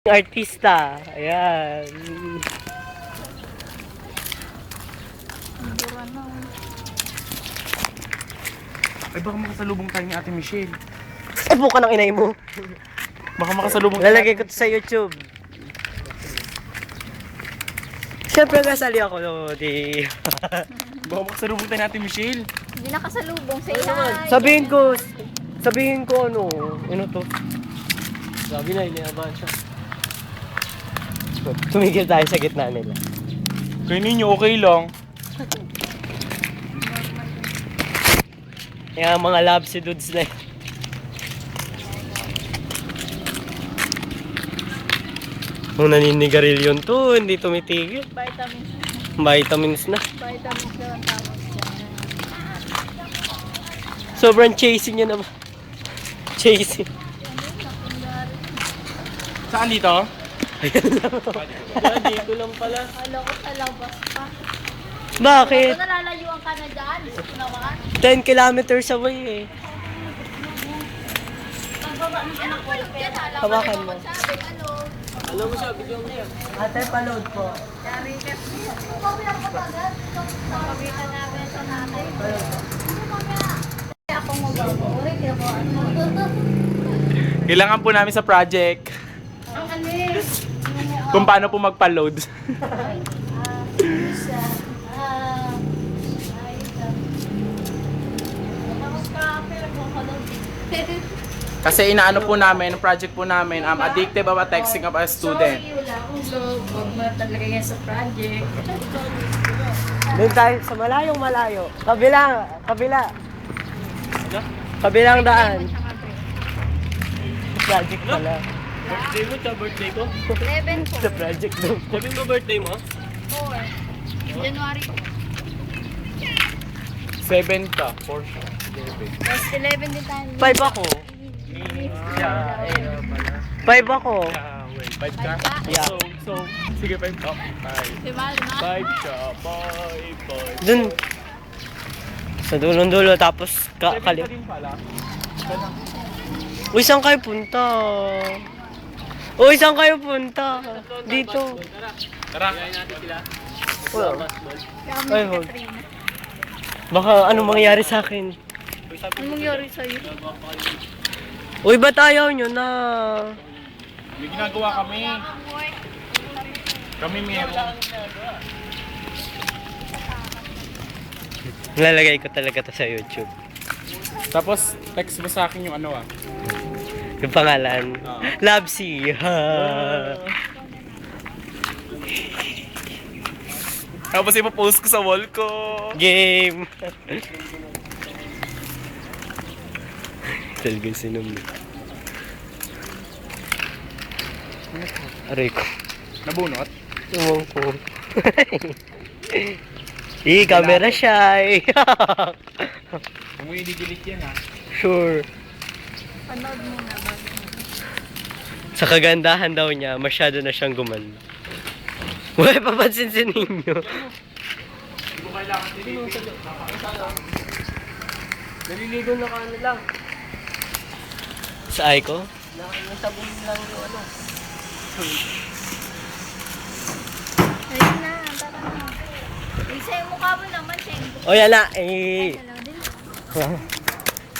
Artista. Ayan. Ay, baka makasalubong tayo ni Ate Michelle. Eh, buka ng inay mo. Baka makasalubong tayo. Lalagay ko to sa YouTube. Siyempre kasali ako, di. Baka makasalubong tayo ni Ate Michelle. Hindi nakasalubong sa hi. Sabihin ko ano to? Sabi na, iniabahan siya. Tumigil tayo sa gitna nila. Kayo ninyo, okay lang. Yung mga love si dudes na yun. Nung naninigarilyon to, hindi tumitigil. Vitamins. Vitamins na. Vitamins daw ang tawag dyan. Sobrang chasing niya naman. Chasing. Saan dito? Dito lang pala. Kala ko sa labas pa. Bakit? Kung nalalayuan ka na dyan, gusto ko naman. 10 kilometers away eh. Pagbaba ng anak ko, kaya Hawakan mo. sabi, ano? Ano mo siya? Bigyan mo yan. Ate, paload po. Yari kasi. Papabitan namin sa nanay. Kaya akong mag-away, kaya ko ano. Kailangan po namin sa project. Ang alis. Kung paano po magpa-load. Kasi inaano po namin, ang project po namin, addictive about texting of a student. Huwag mo talaga yan sa project. Doon tayo sa malayong malayo. Kabila. Kabilang daan. Project pala. Birthday mo, sa birthday ko? 11 po. Sa project daw. Sabi mo birthday mo? 4. January. 7 ka, for sure. Tapos 11 din tayo. 5 ako. 5 ako. Wait, 5 ka? Yeah. So, sige 5 ka. 5. Lima. 5 siya, 5. Dun. Sa dulong-dulo tapos kali. din pala. Uy, saan kayo punta? Uy, saan kayo punta? Dito. Tara. Natin sila. Ay, hold. Baka anong mangyari sa akin? Anong nangyari sa'yo? Uy, ba't ayaw nyo na? May ginagawa kami. Kami meron. Lalagay ko talaga to sa YouTube. Tapos, text mo sa akin yung ano Yung pangalan. Labsy. Tapos ipopost ko sa wall ko. Game. Talagang sinunod. Aray ko. Nabunot? Tumong ko. Camera shy. Huwag mo i-delete yan ha. Sure. Panood mo na ba? Sa kagandahan daw niya, masyado na siyang gumanda. Uy, papansin ninyo. Hindi mo kailangan delete. Naliligo na ka lang. Sa Aiko? Nasabon lang yung ano. Ayun na, tara na. Isa yung mukha mo naman, Cheng. O yan na, eh. Ano lang din.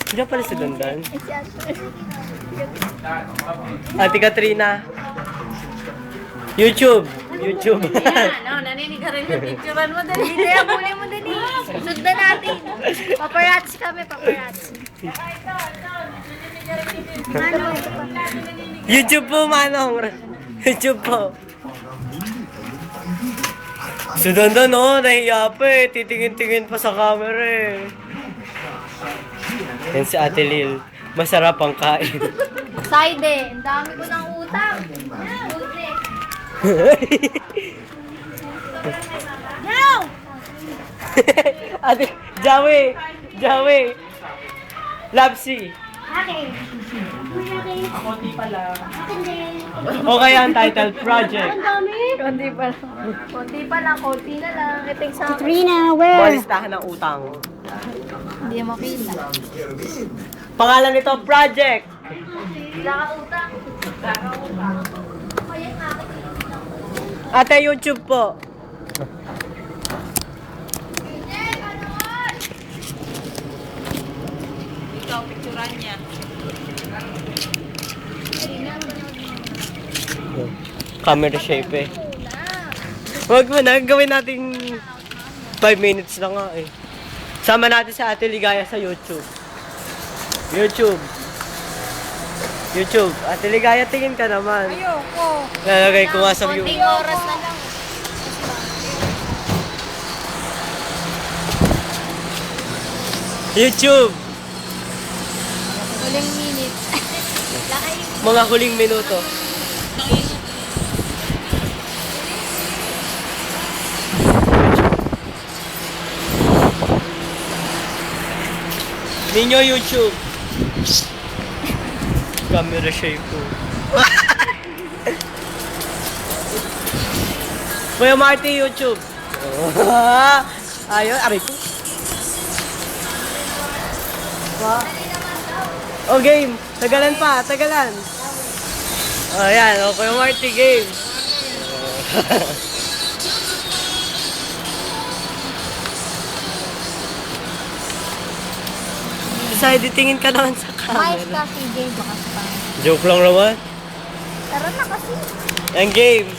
Hindi pala si Dandan. Eh, si Asher. Ate Katrina. YouTube. Ano, naninigarin yung picturean mo dali. Hindi, abuli mo dali. Sundan natin. Paparazzi kami, paparazzi. Ano? YouTube po, Manong. YouTube po. Si Dandan, oh, nahiya pa eh. Titingin-tingin pa sa camera eh. Yan si Ate Lil. Masarap ang kain. Side eh. Ang dami ko ng utang. Utang. Go! Ate, Jawi. Lapsi. Akin. Ako di pala. Akin din. O kaya ang title, Project. Ang dami. Konti pa lang. Konti na lang. Iting sa Katrina, Malistahan ng utang. Hindi mo kita. Pangalan nito, Project. Wala ka utang. Kaya Ate, YouTube po. Ikaw, picturean niya. Camera shape eh. Wag mo na, gawin natin 5 minutes na nga eh. Sama natin sa Ate Ligaya sa YouTube. YouTube. Ate Ligaya, tingin ka naman. Ayoko. Lalagay ko nga sa view. Konting oras na lang. YouTube. Huling minute. Mga huling minuto. Ninyo YouTube. Camera shape po. Kuya Marty YouTube. Ayun, aray ko. Oh, game. Tagalan pa, tagalan. Oh, yan. Oh, Kuya Marty, game. Side, tingin ka naman sa Mais camera. ka, CJ, baka pa. Joke lang naman. Tara na kasi. Ang game.